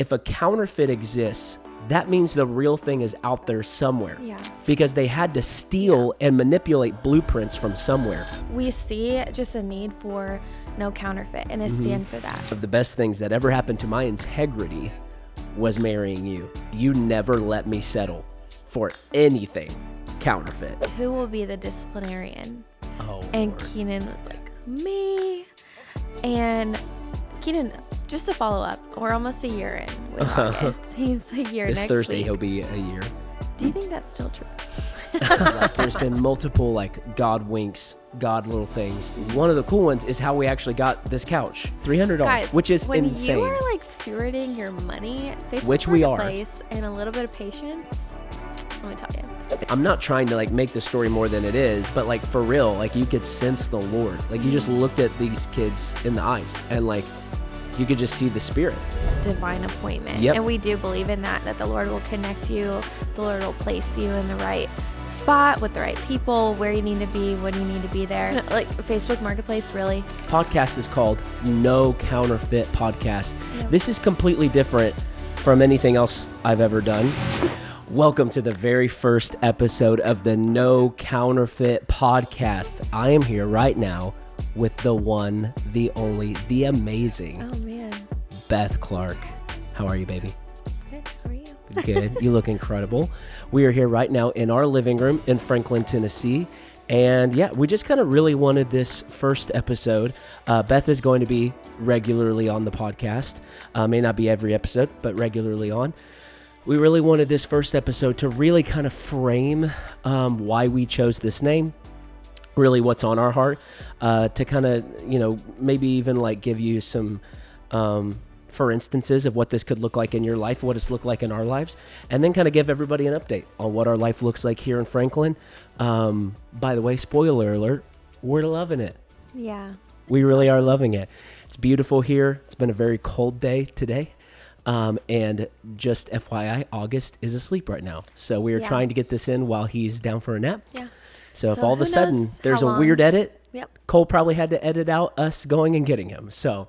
if a counterfeit exists, that means the real thing is out there somewhere. Yeah. Because they had to steal and manipulate blueprints from somewhere. We see just a need for no counterfeit and a stand for that. One of the best things that ever happened to my integrity was marrying you. You never let me settle for anything counterfeit. Who will be the disciplinarian? Oh, And Lord. Keenan was like, me. And Keenan, just to follow up, we're almost a year in with August. He's a year This next Thursday week. he'll be a year. Do you think that's still true? Like, there's been multiple like God winks, God little things. One of the cool ones is how we actually got this couch, $300, Guys, which is when insane. you are like stewarding your money, Facebook Which we are. Marketplace, and a little bit of patience, let me tell you. I'm not trying to like make the story more than it is, but like for real, like you could sense the Lord. Like you just looked at these kids in the eyes and like you could just see the Spirit. Divine appointment. Yep. And we do believe in that the Lord will connect you, the Lord will place you in the right spot with the right people, where you need to be, when you need to be there. Like Facebook Marketplace, really. Podcast is called No Counterfeit Podcast. Yep. This is completely different from anything else I've ever done. Welcome to the very first episode of the No Counterfeit Podcast. I am here right now with the one, the only, the amazing Oh, man. Beth Clark. How are you, baby? Good. How are you? Good. You look incredible. We are here right now in our living room in Franklin, Tennessee. And yeah, we just kind of really wanted this first episode. Beth is going to be regularly on the podcast. May not be every episode, but regularly on. We really wanted this first episode to really kind of frame why we chose this name, really what's on our heart, to kind of, maybe even like give you some, for instances of what this could look like in your life, what it's looked like in our lives, and then kind of give everybody an update on what our life looks like here in Franklin. By the way, spoiler alert, we're loving it. Yeah. We really are loving it. It's beautiful here. It's been a very cold day today. And just FYI, August is asleep right now. So we are Yeah. trying to get this in while he's down for a nap. Yeah. So if So all of a who sudden knows there's how a weird long? edit, Yep. Cole probably had to edit out us going and getting him. So,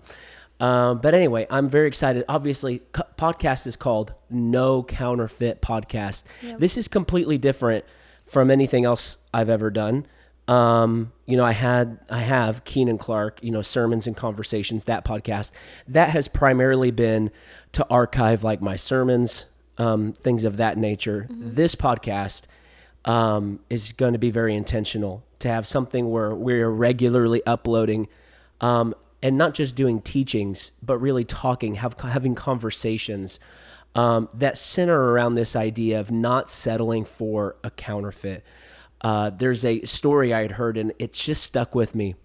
but anyway, I'm very excited. Obviously, podcast is called No Counterfeit Podcast. Yep. This is completely different from anything else I've ever done. I have Keenan Clark, Sermons and Conversations, that podcast that has primarily been to archive like my sermons, things of that nature. Mm-hmm. This podcast, is going to be very intentional to have something where we're regularly uploading, and not just doing teachings, but really talking, having conversations, that center around this idea of not settling for a counterfeit. There's a story I had heard, and it's just stuck with me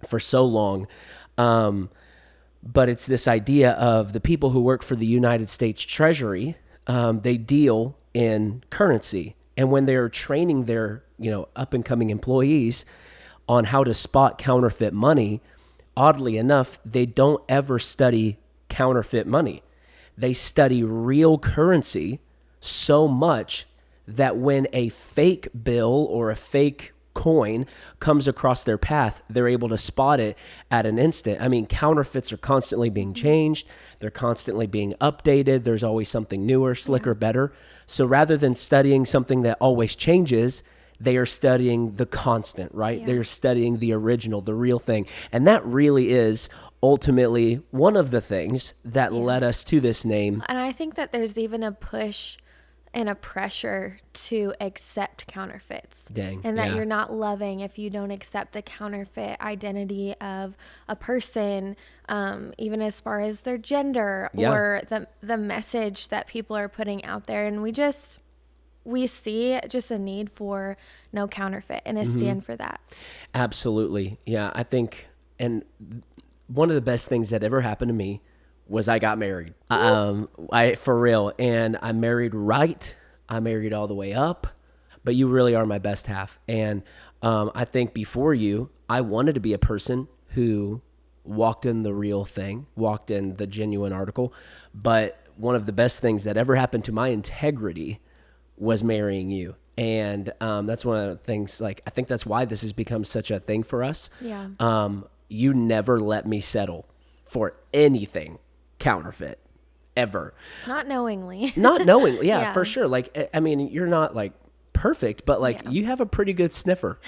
for so long. But it's this idea of the people who work for the United States Treasury, they deal in currency. And when they're training their, up and coming employees on how to spot counterfeit money, oddly enough, they don't ever study counterfeit money. They study real currency so much that when a fake bill or a fake coin comes across their path, they're able to spot it at an instant. I mean, counterfeits are constantly being changed. They're constantly being updated. There's always something newer, slicker, better. So rather than studying something that always changes, they are studying the constant, right? Yeah. They're studying the original, the real thing. And that really is ultimately one of the things that led us to this name. And I think that there's even a push and a pressure to accept counterfeits. Dang, And that yeah. you're not loving if you don't accept the counterfeit identity of a person, even as far as their gender Yeah. or the message that people are putting out there. And we see just a need for no counterfeit and a stand for that. Absolutely. Yeah, I think, and one of the best things that ever happened to me was I got married. For real. And I married right. I married all the way up. But you really are my best half. And I think before you, I wanted to be a person who walked in the real thing, walked in the genuine article. But one of the best things that ever happened to my integrity was marrying you. And that's one of the things, like, I think that's why this has become such a thing for us. Yeah. You never let me settle for anything counterfeit. ever. Not knowingly. Not knowing. Yeah, Yeah. for sure. Like, I mean, you're not like perfect, but like Yeah. you have a pretty good sniffer.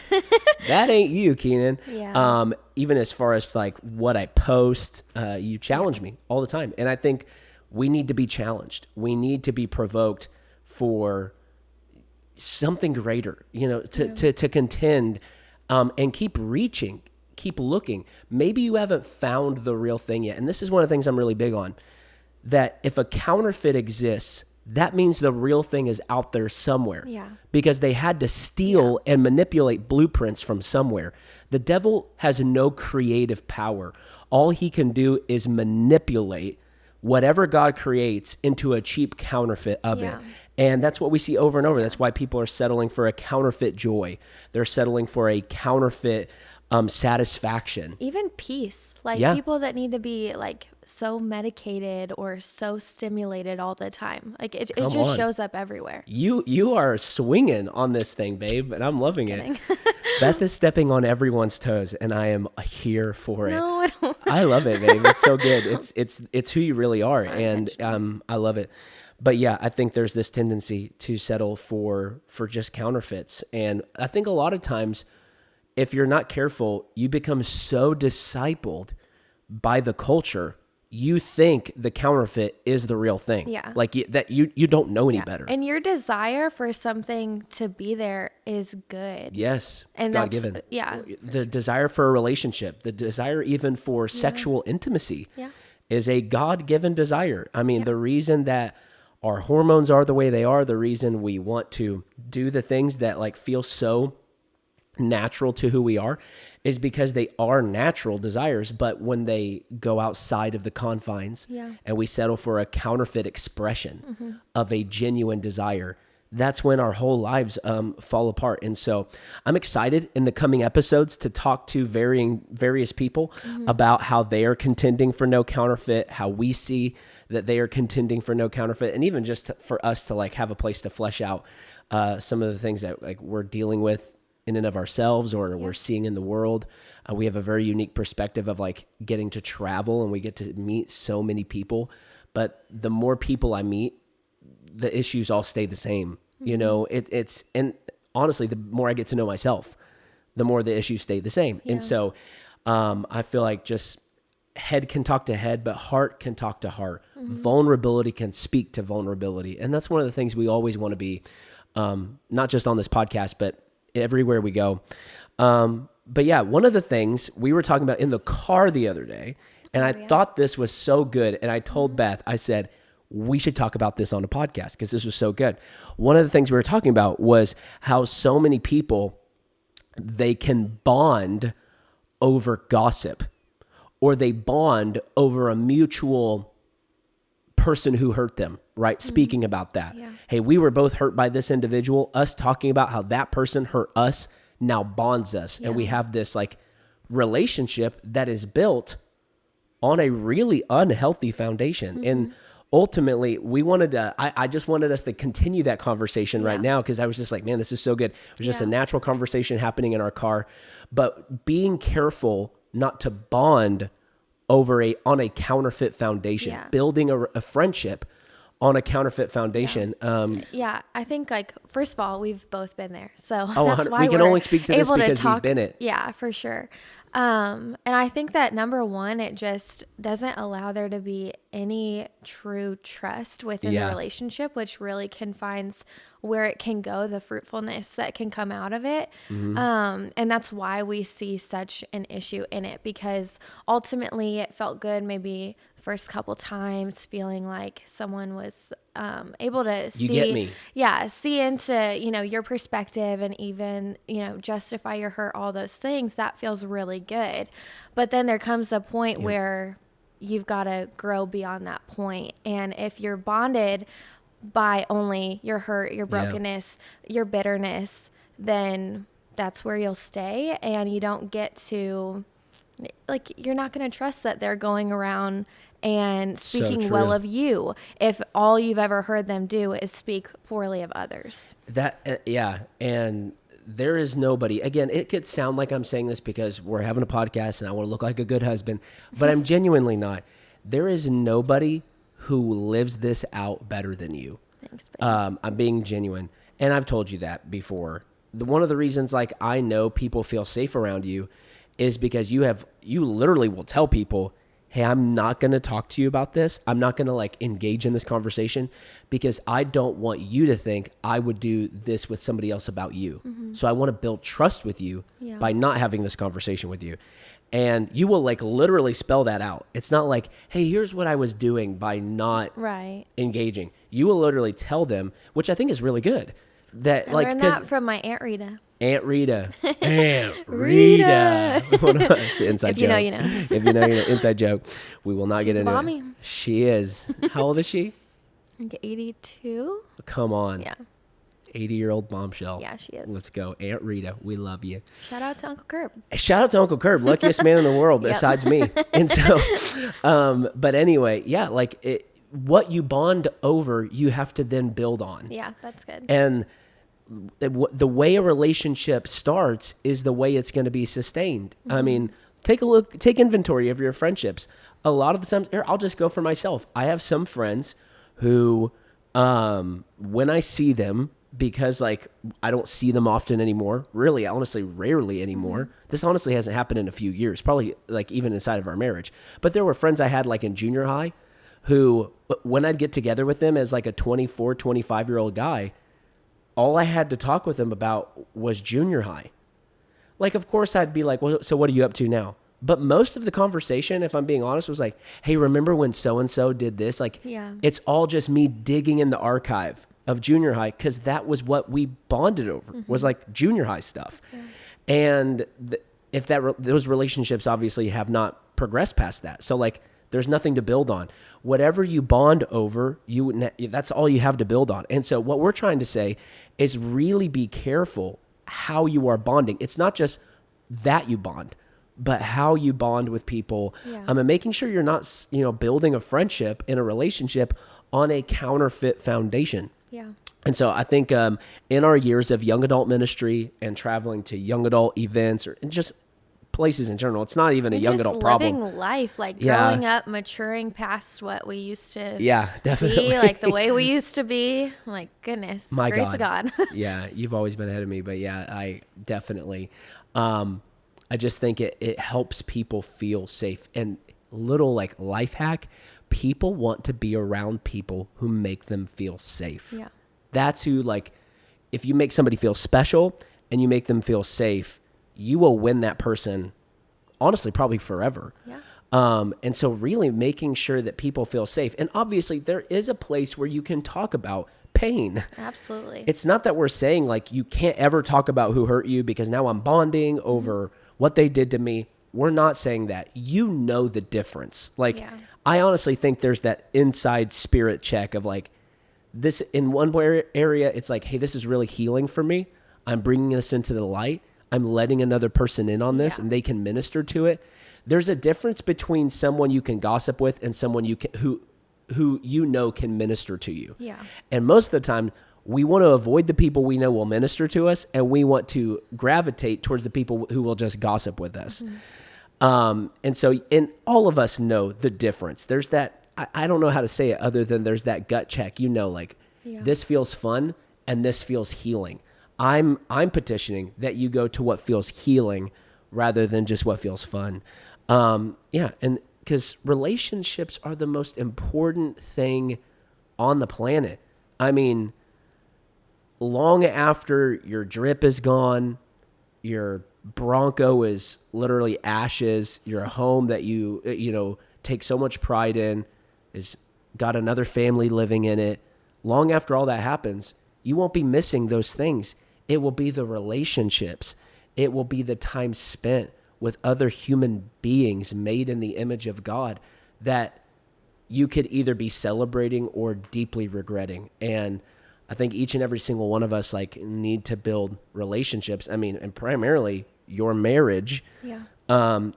That ain't you, Keenan. Yeah. Even as far as like what I post, you challenge me all the time. And I think we need to be challenged. We need to be provoked for something greater, to contend, and keep reaching, keep looking. Maybe you haven't found the real thing yet. And this is one of the things I'm really big on, that if a counterfeit exists, that means the real thing is out there somewhere. Yeah. Because they had to steal and manipulate blueprints from somewhere. The devil has no creative power. All he can do is manipulate whatever God creates into a cheap counterfeit of it. And that's what we see over and over. That's why people are settling for a counterfeit joy. They're settling for a counterfeit satisfaction. Even peace. Like people that need to be like so medicated or so stimulated all the time. Like it just shows up everywhere. You are swinging on this thing, babe, and I'm loving it. Beth is stepping on everyone's toes, and I am here for it. No, I don't. I love it, babe. It's so good. It's who you really are, and I love it. But yeah, I think there's this tendency to settle for just counterfeits, and I think a lot of times, if you're not careful, you become so discipled by the culture, you think the counterfeit is the real thing. Yeah. Like you don't know any better. And your desire for something to be there is good. Yes. And it's God-given. Yeah. The desire for a relationship, the desire even for sexual intimacy is a God-given desire. I mean, the reason that our hormones are the way they are, the reason we want to do the things that like feel so natural to who we are is because they are natural desires. But when they go outside of the confines and we settle for a counterfeit expression of a genuine desire, that's when our whole lives fall apart. And so I'm excited in the coming episodes to talk to various people about how they are contending for no counterfeit, how we see that they are contending for no counterfeit, and even just for us to like have a place to flesh out some of the things that like we're dealing with in and of ourselves or we're seeing in the world. We have a very unique perspective of like getting to travel, and we get to meet so many people. But the more people I meet, the issues all stay the same. You know, it's, and honestly, the more I get to know myself, the more the issues stay the same. And so I feel like just head can talk to head, but heart can talk to heart. Vulnerability can speak to vulnerability. And that's one of the things we always want to be, not just on this podcast, but everywhere we go. But yeah, one of the things we were talking about in the car the other day, and I thought this was so good. And I told Beth, I said, we should talk about this on a podcast because this was so good. One of the things we were talking about was how so many people, they can bond over gossip, or they bond over a mutual person who hurt them, right? Speaking about that. Yeah. Hey, we were both hurt by this individual. Us talking about how that person hurt us now bonds us. And we have this like relationship that is built on a really unhealthy foundation. And ultimately, we wanted to, I just wanted us to continue that conversation right now, because I was just like, man, this is so good. It was just a natural conversation happening in our car. But being careful not to bond on a counterfeit foundation, building a friendship on a counterfeit foundation. I think like, first of all, we've both been there. So that's why we can only speak to this because we've been it. Yeah, for sure. And I think that number one, it just doesn't allow there to be any true trust within the relationship, which really confines where it can go, the fruitfulness that can come out of it. And that's why we see such an issue in it, because ultimately it felt good maybe the first couple times, feeling like someone was able to see into, your perspective and even, justify your hurt, all those things. That feels really good. But then there comes a point where you've got to grow beyond that point. And if you're bonded by only your hurt, your brokenness, your bitterness, then that's where you'll stay. And you don't get to, like, you're not going to trust that they're going around and speaking well of you if all you've ever heard them do is speak poorly of others. And there is nobody, again, it could sound like I'm saying this because we're having a podcast and I want to look like a good husband, but I'm genuinely not. There is nobody who lives this out better than you. Thanks, babe. I'm being genuine. And I've told you that before. One of the reasons like I know people feel safe around you is because you literally will tell people, hey, I'm not going to talk to you about this. I'm not going to like engage in this conversation because I don't want you to think I would do this with somebody else about you. Mm-hmm. So I want to build trust with you by not having this conversation with you. And you will like literally spell that out. It's not like, hey, here's what I was doing by not engaging. You will literally tell them, which I think is really good. That I like learned that from my Aunt Rita. Aunt Rita. Aunt Rita. It's an inside if joke. You know, you know. If you know, you know. Inside joke. We will not She's get into mommy. it. She is. How old is she? I think 82. Come on. Yeah. 80-year-old bombshell. Yeah, she is. Let's go. Aunt Rita, we love you. Shout out to Uncle Curb. Shout out to Uncle Curb, luckiest man in the world besides me. And so, but anyway, yeah, like what you bond over, you have to then build on. Yeah, that's good. And the way a relationship starts is the way it's going to be sustained. Mm-hmm. I mean, take inventory of your friendships. A lot of the times, I'll just go for myself. I have some friends who, when I see them, because like I don't see them often anymore, really, honestly, rarely anymore. Mm-hmm. This honestly hasn't happened in a few years, probably like even inside of our marriage. But there were friends I had like in junior high who, when I'd get together with them as like a 24, 25-year-old guy, all I had to talk with them about was junior high. Like, of course, I'd be like, well, so what are you up to now? But most of the conversation, if I'm being honest, was like, hey, remember when so-and-so did this? Like, It's all just me digging in the archive of junior high because that was what we bonded over, was like junior high stuff. Yeah. And if those relationships obviously have not progressed past that. So, like, there's nothing to build on. Whatever you bond over, that's all you have to build on. And so what we're trying to say is really be careful how you are bonding. It's not just that you bond, but how you bond with people. Yeah. And making sure you're not, building a friendship in a relationship on a counterfeit foundation. Yeah. And so I think in our years of young adult ministry and traveling to young adult events and just places in general, it's not even a young adult problem. Living life, like growing up, maturing past what we used to definitely be, like the way we used to be. Like, goodness, my grace of God. Yeah, you've always been ahead of me, but yeah, I definitely, I just think it helps people feel safe. And little like life hack, people want to be around people who make them feel safe. Yeah. That's who, like, if you make somebody feel special and you make them feel safe, you will win that person, honestly, probably forever. Yeah. And so really making sure that people feel safe. And obviously there is a place where you can talk about pain. Absolutely. It's not that we're saying like you can't ever talk about who hurt you because now I'm bonding over what they did to me. We're not saying that. You know the difference. Like, I honestly think there's that inside spirit check of like, this in one area, it's like, hey, this is really healing for me. I'm bringing this into the light. I'm letting another person in on this and they can minister to it. There's a difference between someone you can gossip with and someone who can minister to you. Yeah. And most of the time, we want to avoid the people we know will minister to us, and we want to gravitate towards the people who will just gossip with us. Mm-hmm. And all of us know the difference. There's that, I don't know how to say it other than there's that gut check. This feels fun and this feels healing. I'm petitioning that you go to what feels healing rather than just what feels fun. And because relationships are the most important thing on the planet. I mean, long after your drip is gone, your Bronco is literally ashes, your home that you take so much pride in is got another family living in it. Long after all that happens, you won't be missing those things. It will be the relationships. It will be the time spent with other human beings made in the image of God that you could either be celebrating or deeply regretting. And I think each and every single one of us need to build relationships. I mean, and primarily your marriage. Yeah.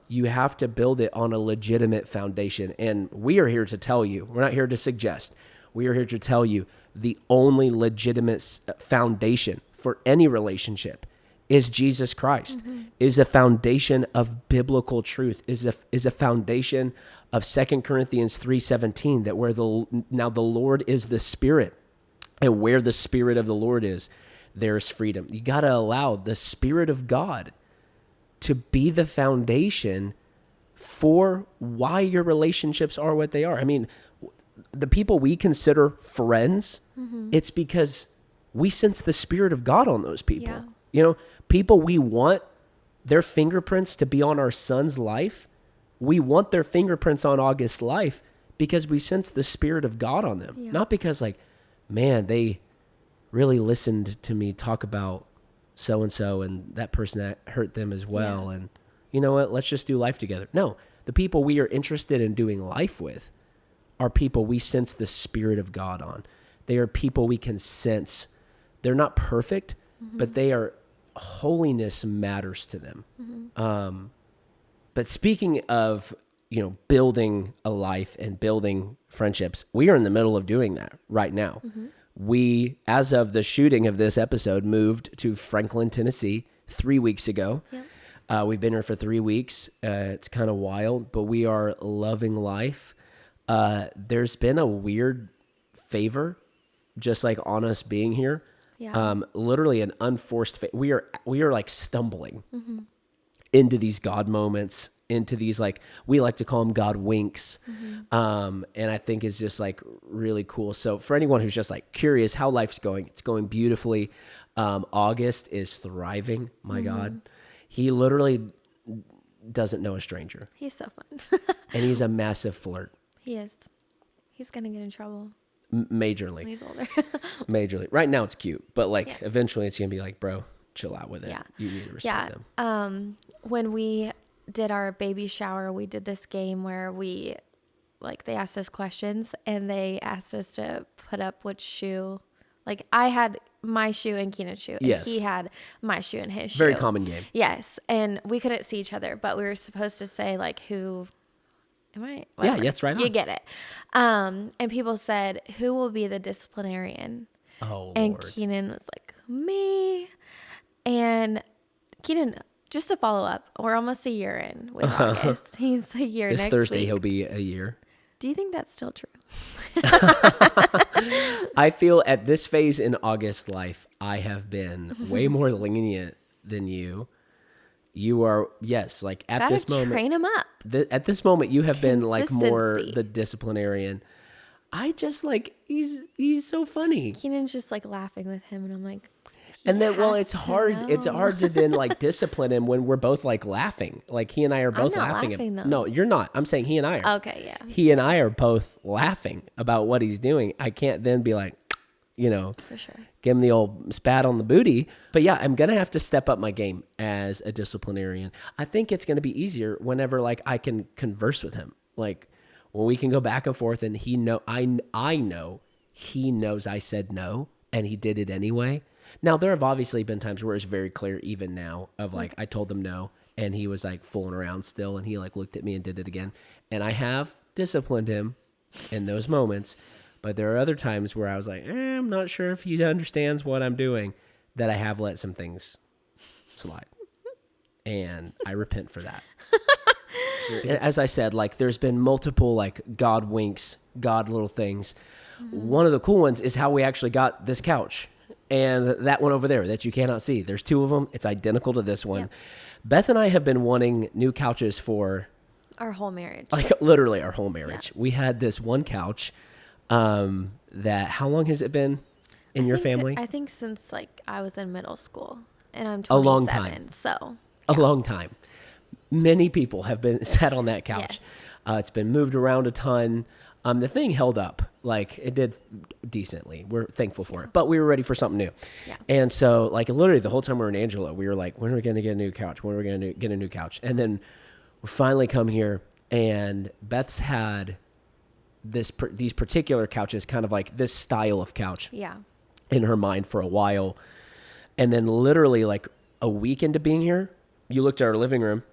You have to build it on a legitimate foundation. And we are here to tell you, we're not here to suggest. We are here to tell you the only legitimate foundation for any relationship is Jesus Christ, is a foundation of biblical truth, is a foundation of 2 Corinthians 3:17, that now the Lord is the Spirit, and where the Spirit of the Lord is, there's freedom. You got to allow the Spirit of God to be the foundation for why your relationships are what they are. I mean, the people we consider friends, it's because we sense the Spirit of God on those people. Yeah. You know, people we want their fingerprints to be on our son's life. We want their fingerprints on August's life because we sense the Spirit of God on them. Yeah. Not because like, man, they really listened to me talk about so-and-so and that person that hurt them as well. Yeah. And you know what? Let's just do life together. No, the people we are interested in doing life with are people we sense the Spirit of God on. They are people we can sense. They're not perfect, but they are, holiness matters to them. But speaking of, you know, building a life and building friendships, we are in the middle of doing that right now. We, as of the shooting of this episode, moved to Franklin, Tennessee 3 weeks ago. Yep. We've been here for 3 weeks. It's kind of wild, but we are loving life. There's been a weird favor just like on us being here. Yeah. Literally an unforced we are like stumbling into these God moments, into these, like, we like to call them God winks. And I think is just like really cool. So for anyone who's just like curious how life's going, it's going beautifully. August is thriving. My God, he literally doesn't know a stranger. He's so fun. And he's a massive flirt. He is. He's going to get in trouble Majorly. when he's older. Majorly. Right now it's cute, but like Yeah. eventually it's going to be like, bro, chill out with it. Yeah. You need to respect Yeah. them. When we did our baby shower, we did this game where we, like, they asked us questions and they asked us to put up which shoe. Like, I had my shoe and Keenan's shoe, and Yes. he had my shoe and his shoe. Very common game. Yes, and we couldn't see each other, but we were supposed to say, like, who am I? Yeah, Whatever. that's right on. You get it. And people said, who will be the disciplinarian? Oh, And Lord. Keenan was like, me. And Keenan, just to follow up, we're almost a year in with August. He's a year This next Thursday week. he'll be a year. Do you think that's still true? I feel at this phase in August's life, I have been way more lenient than you. You are, yes, like at Gotta this moment. train him up. At this moment, you have been like more Consistency. the disciplinarian. I just like, he's so funny. Keenan's just like laughing with him, and I'm like, And then, well, has it's to hard. It's know. hard to then like discipline him when we're both like laughing. Like he and I are both not laughing. laughing, though. No, you're not. I'm saying he and I are. okay, yeah, He and I are both laughing about what he's doing. I can't then be like, you know, for sure. give him the old spat on the booty. But yeah, I'm going to have to step up my game as a disciplinarian. I think it's going to be easier whenever like I can converse with him. Like when we can go back and forth and I know he knows I said no and he did it anyway. Now there have obviously been times where it's very clear even now of like, I told him no and he was like fooling around still and he like looked at me and did it again. And I have disciplined him in those moments. But there are other times where I was like, I'm not sure if he understands what I'm doing, that I have let some things slide. And I repent for that. As I said, like there's been multiple like God winks, God little things. One of the cool ones is how we actually got this couch. And that one over there that you cannot see. There's two of them. It's identical to this one. Yep. Beth and I have been wanting new couches for Our whole marriage. like literally our whole marriage. We had this one couch that, how long has it been in your family? I think since like I was in middle school, and I'm 27. A long time. So A long time. Many people have been sat on that couch. Yes. It's been moved around a ton. The thing held up. Like it did decently. We're thankful for it. But we were ready for something new. Yeah. And so like literally the whole time we were in Angelo, we were like, when are we going to get a new couch? When are we going to get a new couch? And then we finally come here and Beth's had these particular couches, kind of like this style of couch yeah, in her mind for a while. And then literally like a week into being here, you looked at our living room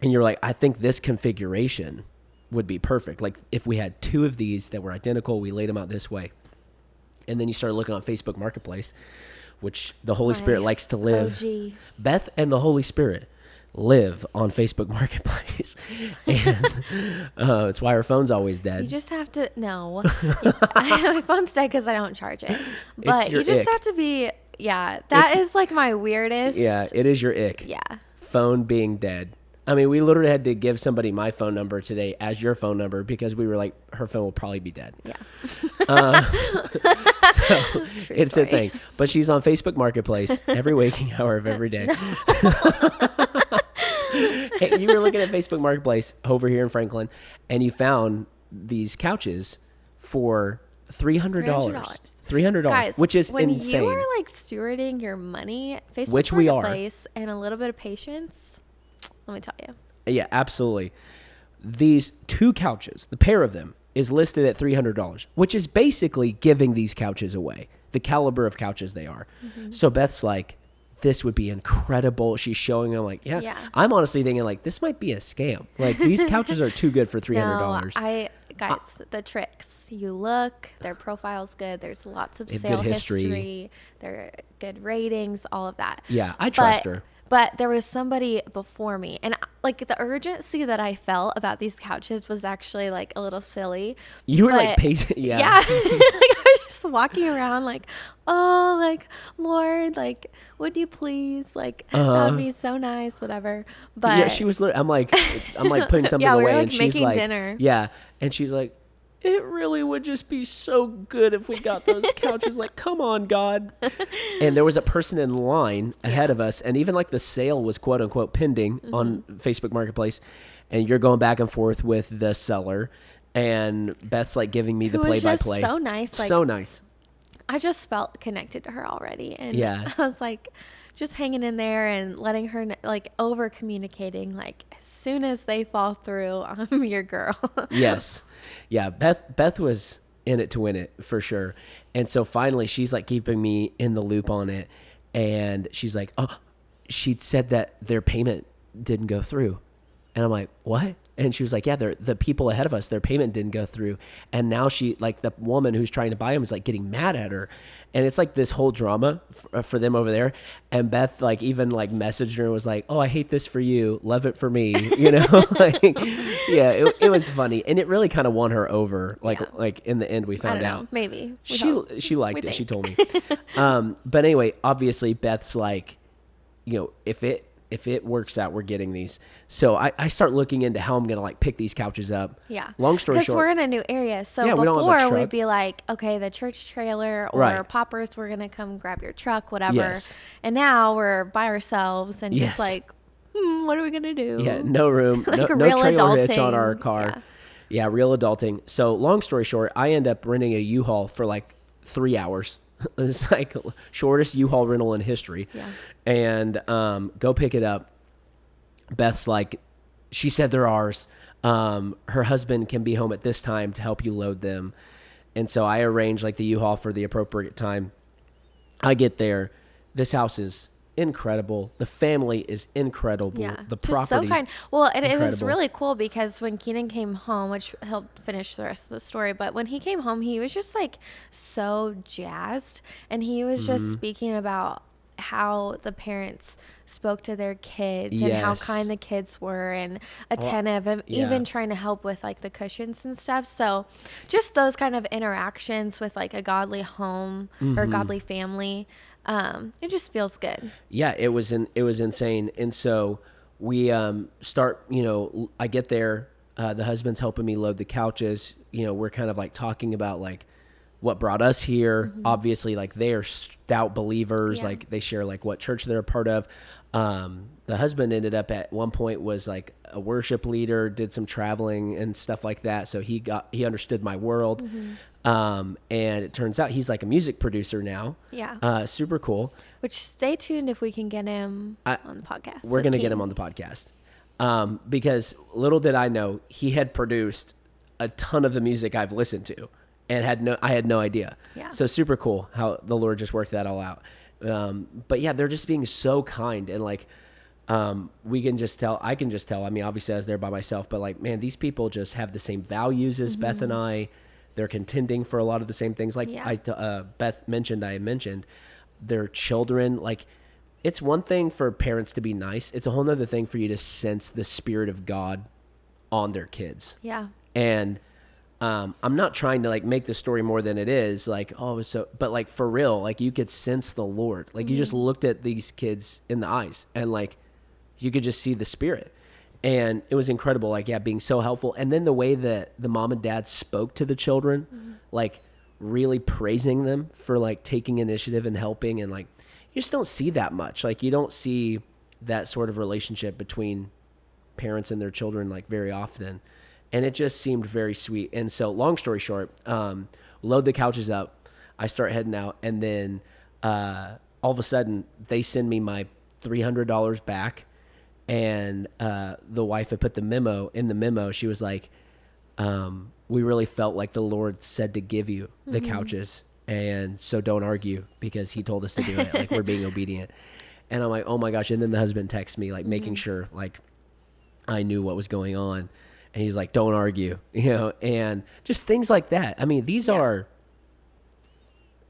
and you're like, I think this configuration would be perfect. Like if we had two of these that were identical, we laid them out this way. And then you started looking on Facebook Marketplace, which the Holy Spirit likes to live. OG. Beth and the Holy Spirit live on Facebook Marketplace. And it's why her phone's always dead. You just have to, no. My phone's dead because I don't charge it. But you just have to be, that is like my weirdest. Yeah, it is your ick. Yeah. Phone being dead. I mean, we literally had to give somebody my phone number today as your phone number because we were like, her phone will probably be dead. Yeah. So it's a thing. But she's on Facebook Marketplace every waking hour of every day. Hey, you were looking at Facebook Marketplace over here in Franklin, and you found these couches for $300. $300, Guys, which is when insane. you are like stewarding your money, Facebook Which we are. Marketplace, and a little bit of patience, let me tell you. Yeah, absolutely. These 2 couches, the pair of them, is listed at $300, which is basically giving these couches away, the caliber of couches they are. Mm-hmm. So Beth's like, this would be incredible. She's showing them like, yeah. I'm honestly thinking like, this might be a scam. Like these couches are too good for $300. No, guys, the tricks. You look, their profile's good. There's lots of sale history. They're good ratings, all of that. Yeah, I trust her. But there was somebody before me, and like the urgency that I felt about these couches was actually like a little silly. You were like patient, yeah. Like I was just walking around like, oh, like Lord, like would you please, like that would be so nice, whatever. But yeah, she was. I'm like putting something yeah, away, we were, like, and she's making like, dinner. Yeah, and she's like, it really would just be so good if we got those couches. Like, come on, God. And there was a person in line ahead of us. And even like the sale was quote unquote pending on Facebook Marketplace. And you're going back and forth with the seller. And Beth's like giving me the play-by-play. So nice. Like, so nice. I just felt connected to her already. And yeah. I was like, just hanging in there and letting her like over communicating, like as soon as they fall through, I'm your girl. Yes. Yeah. Beth was in it to win it for sure. And so finally she's like keeping me in the loop on it. And she's like, oh, she said that their payment didn't go through. And I'm like, what? And she was like, yeah, the people ahead of us, their payment didn't go through. And now she, like the woman who's trying to buy them is like getting mad at her. And it's like this whole drama for them over there. And Beth like even like messaged her and was like, oh, I hate this for you. Love it for me. You know, like, yeah, it was funny. And it really kind of won her over. Like in the end, we found out. Maybe. She liked it. She told me. But anyway, obviously Beth's like, you know, if it works out, we're getting these. So I start looking into how I'm going to like pick these couches up. Yeah. Long story short. Because we're in a new area. So yeah, before we'd be like, okay, the church trailer or right. Poppers, we're going to come grab your truck, whatever. Yes. And now we're by ourselves and yes. just like, what are we going to do? Yeah, no room, like no trailer hitch on our car. Yeah, real adulting. So long story short, I end up renting a U-Haul for like 3 hours. It's like shortest U-Haul rental in history. Yeah. And go pick it up. Beth's like, she said they're ours. Her husband can be home at this time to help you load them. And so I arrange like the U-Haul for the appropriate time. I get there. This house is incredible. The family is incredible. Yeah. The property so kind. Well, and it was really cool because when Keenan came home, which helped finish the rest of the story, but when he came home, he was just like so jazzed, and he was just speaking about how the parents spoke to their kids and how kind the kids were and attentive and even trying to help with like the cushions and stuff. So just those kind of interactions with like a godly home or godly family, it just feels good. Yeah, it was insane. And so we start, you know, I get there, the husband's helping me load the couches. You know, we're kind of like talking about like what brought us here. Obviously, like they are stout believers. Like they share like what church they're a part of. The husband ended up at one point was like a worship leader, did some traveling and stuff like that. So he understood my world. And it turns out he's like a music producer now. Yeah. Super cool. Which stay tuned if we can get him on the podcast. We're going to get him on the podcast. Because little did I know he had produced a ton of the music I've listened to. And I had no idea. Yeah. So super cool how the Lord just worked that all out. But yeah, they're just being so kind. And like, I can just tell, I mean, obviously I was there by myself, but like, man, these people just have the same values as Beth and I. They're contending for a lot of the same things. Like Beth mentioned, I mentioned their children. Like it's one thing for parents to be nice. It's a whole nother thing for you to sense the Spirit of God on their kids. Yeah. And I'm not trying to like make the story more than it is. Like, oh, it was so, but like for real, like you could sense the Lord. Like you just looked at these kids in the eyes and like you could just see the Spirit. And it was incredible. Like, yeah, being so helpful. And then the way that the mom and dad spoke to the children, like really praising them for like taking initiative and helping. And like, you just don't see that much. Like you don't see that sort of relationship between parents and their children like very often. And it just seemed very sweet. And so long story short, load the couches up. I start heading out. And then all of a sudden they send me my $300 back. And the wife had put the memo in the memo. She was like, we really felt like the Lord said to give you the couches. And so don't argue because he told us to do it. Like we're being obedient. And I'm like, oh my gosh. And then the husband texts me like making sure like I knew what was going on. And he's like, don't argue, you know, and just things like that. I mean, these are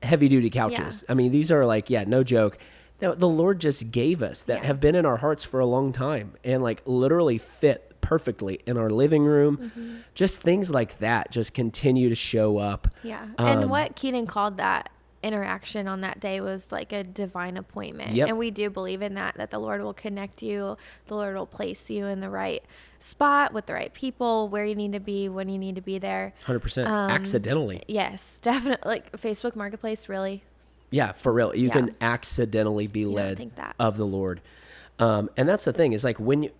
heavy duty couches. I mean, these are like, no joke. That the Lord just gave us that have been in our hearts for a long time and like literally fit perfectly in our living room. Just things like that just continue to show up. Yeah. And what Keenan called that interaction on that day was like a divine appointment. And we do believe in that the Lord will connect you. The Lord will place you in the right spot with the right people, where you need to be, when you need to be there. 100%. Accidentally. Yes, definitely. Like Facebook Marketplace, really. Yeah, for real. You can accidentally be led of the Lord. And that's the thing is like when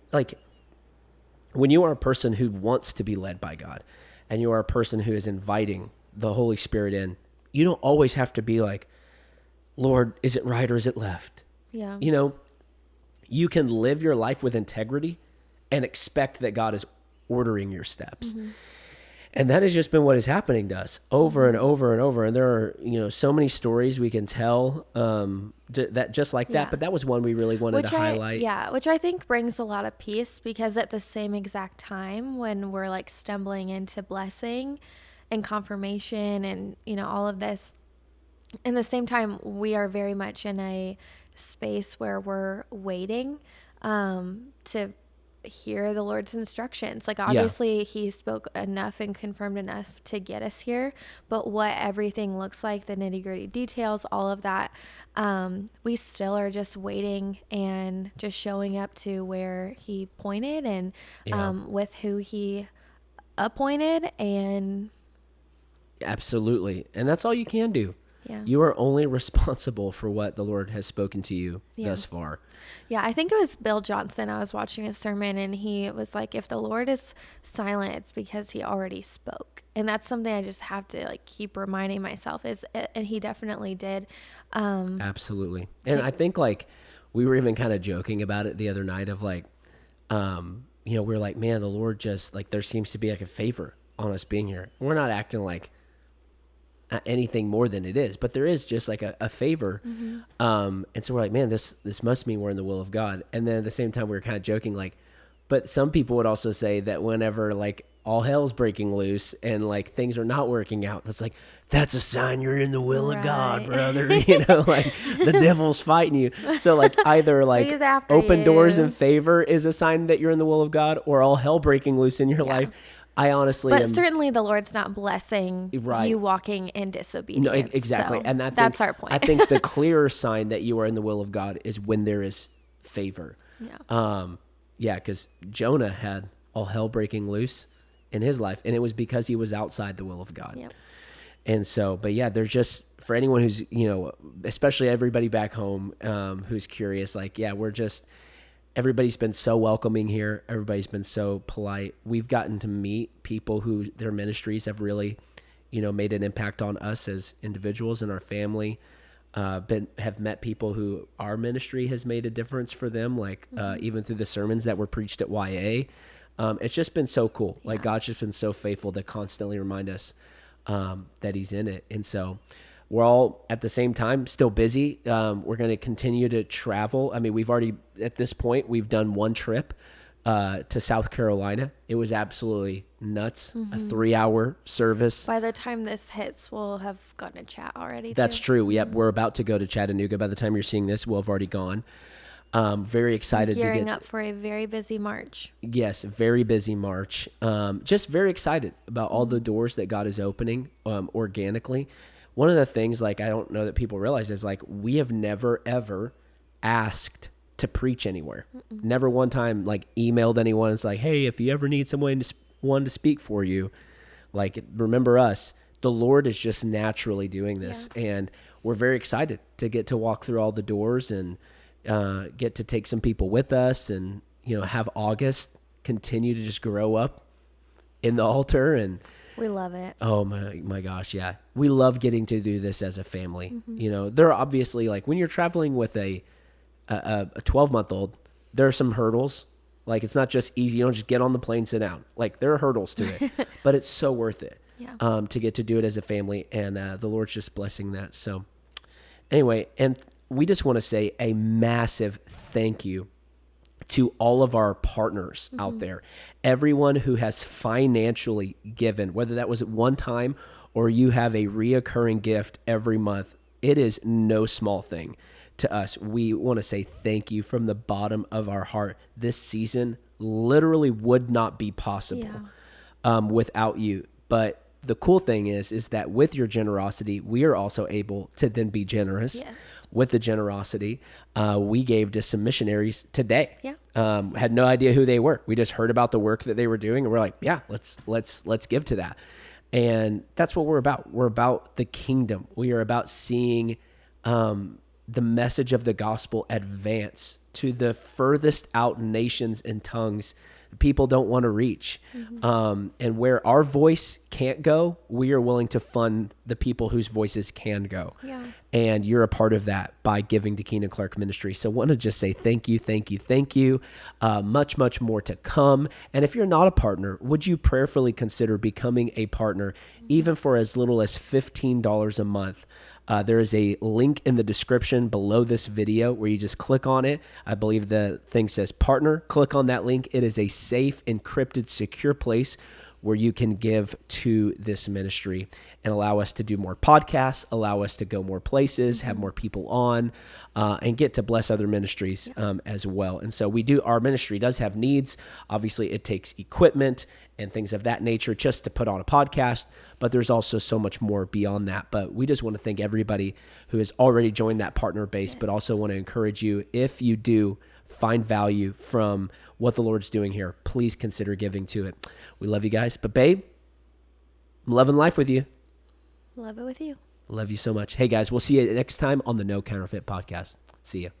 you are a person who wants to be led by God and you are a person who is inviting the Holy Spirit in, you don't always have to be like, Lord, is it right or is it left? Yeah. You know, you can live your life with integrity and expect that God is ordering your steps. And that has just been what is happening to us over and over and over. And there are, you know, so many stories we can tell that just like that. But that was one we really wanted to highlight. Which I think brings a lot of peace, because at the same exact time when we're like stumbling into blessing and confirmation and, you know, all of this, in the same time, we are very much in a space where we're waiting to hear the Lord's instructions. Like obviously he spoke enough and confirmed enough to get us here, but what everything looks like, the nitty-gritty details, all of that, we still are just waiting and just showing up to where he pointed and with who he appointed. And absolutely. And that's all you can do. Yeah. You are only responsible for what the Lord has spoken to you thus far. Yeah, I think it was Bill Johnson. I was watching a sermon and he was like, if the Lord is silent, it's because he already spoke. And that's something I just have to like keep reminding myself and he definitely did. Absolutely. And I think like we were even kind of joking about it the other night of like, you know, we're like, man, the Lord just like, there seems to be like a favor on us being here. We're not acting like anything more than it is, but there is just like a favor. And so we're like, man, this must mean we're in the will of God. And then at the same time, we were kind of joking, like, but some people would also say that whenever like all hell's breaking loose and like things are not working out, that's like, that's a sign you're in the will of God, brother. You know, like the devil's fighting you. So like either like open doors and favor is a sign that you're in the will of God, or all hell breaking loose in your life. I honestly But certainly the Lord's not blessing you walking in disobedience. No, exactly. So and that's our point. I think the clearer sign that you are in the will of God is when there is favor. Because Jonah had all hell breaking loose in his life, and it was because he was outside the will of God. And so, but yeah, there's just, for anyone who's, you know, especially everybody back home who's curious, like, everybody's been so welcoming here. Everybody's been so polite. We've gotten to meet people who their ministries have really, you know, made an impact on us as individuals and our family. Have met people who our ministry has made a difference for them, like even through the sermons that were preached at YA. It's just been so cool. Like God's just been so faithful to constantly remind us that he's in it. And so we're all at the same time still busy. We're going to continue to travel. I mean, we've already, at this point, we've done one trip to South Carolina. It was absolutely nuts. A 3-hour service. By the time this hits, we'll have gone to chat already. That's true. Yep. We're about to go to Chattanooga. By the time you're seeing this, we'll have already gone. Very excited to gearing up for a very busy March. Yes, very busy March. Just very excited about all the doors that God is opening organically. One of the things, like, I don't know that people realize is, like, we have never, ever asked to preach anywhere. Never one time, like, emailed anyone. It's like, hey, if you ever need someone to speak for you, like, remember us. The Lord is just naturally doing this. Yeah. And we're very excited to get to walk through all the doors and get to take some people with us and, have August continue to just grow up in the altar. And we love it. Oh my gosh. Yeah. We love getting to do this as a family. There are obviously, like, when you're traveling with a 12-month-old, there are some hurdles. Like, it's not just easy. You don't just get on the plane, sit down. Like, there are hurdles to it, but it's so worth it. Yeah. To get to do it as a family, and the Lord's just blessing that. So anyway, and we just want to say a massive thank you to all of our partners out there. Everyone who has financially given, whether that was at one time or you have a reoccurring gift every month, it is no small thing to us. We want to say thank you from the bottom of our heart. This season literally would not be possible without you. But the cool thing is that with your generosity, we are also able to then be generous. Yes. With the generosity, we gave to some missionaries today. Yeah. Had no idea who they were. We just heard about the work that they were doing, and we're like, yeah, let's give to that. And that's what we're about. We're about the kingdom. We are about seeing the message of the gospel advance to the furthest out nations and tongues people don't want to reach. And where our voice can't go, we are willing to fund the people whose voices can go. Yeah. And you're a part of that by giving to Keenan Clark Ministry. So I want to just say thank you, thank you, thank you. Much, much more to come. And if you're not a partner, would you prayerfully consider becoming a partner, even for as little as $15 a month? There is a link in the description below this video where you just click on it. I believe the thing says partner. Click on that link. It is a safe, encrypted, secure place where you can give to this ministry and allow us to do more podcasts, allow us to go more places, have more people on, and get to bless other ministries as well. And so our ministry does have needs. Obviously, it takes equipment and things of that nature just to put on a podcast, but there's also so much more beyond that. But we just want to thank everybody who has already joined that partner base, but also want to encourage you, if you do find value from what the Lord's doing here, please consider giving to it. We love you guys. But babe, I'm loving life with you. Love it with you. Love you so much. Hey guys, we'll see you next time on the No Counterfeit podcast. See you.